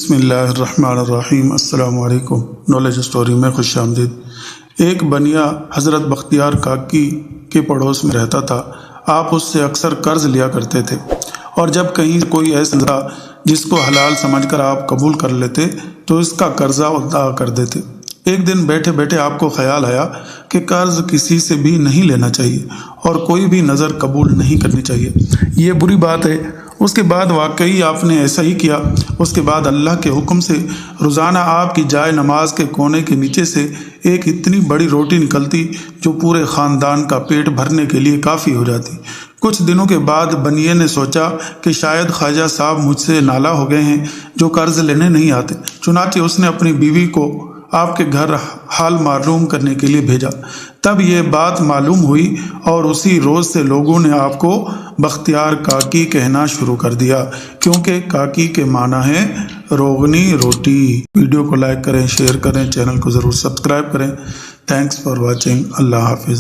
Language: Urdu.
بسم اللہ الرحمن الرحیم۔ السلام علیکم۔ نالج سٹوری میں خوش آمدید۔ ایک بنیا حضرت بختیار کاکی کے پڑوس میں رہتا تھا۔ آپ اس سے اکثر قرض لیا کرتے تھے، اور جب کہیں کوئی ایسا نظر جس کو حلال سمجھ کر آپ قبول کر لیتے تو اس کا قرضہ ادا کر دیتے۔ ایک دن بیٹھے بیٹھے آپ کو خیال آیا کہ قرض کسی سے بھی نہیں لینا چاہیے اور کوئی بھی نظر قبول نہیں کرنی چاہیے، یہ بری بات ہے۔ اس کے بعد واقعی آپ نے ایسا ہی کیا۔ اس کے بعد اللہ کے حکم سے روزانہ آپ کی جائے نماز کے کونے کے نیچے سے ایک اتنی بڑی روٹی نکلتی جو پورے خاندان کا پیٹ بھرنے کے لیے کافی ہو جاتی۔ کچھ دنوں کے بعد بنیے نے سوچا کہ شاید خواجہ صاحب مجھ سے نالاں ہو گئے ہیں جو قرض لینے نہیں آتے۔ چنانچہ اس نے اپنی بیوی کو آپ کے گھر حال معلوم کرنے کے لیے بھیجا۔ تب یہ بات معلوم ہوئی اور اسی روز سے لوگوں نے آپ کو بختیار کاکی کہنا شروع کر دیا، کیونکہ کاکی کے معنی ہے روغنی روٹی۔ ویڈیو کو لائک کریں، شیئر کریں، چینل کو ضرور سبسکرائب کریں۔ Thanks for watching. اللہ حافظ۔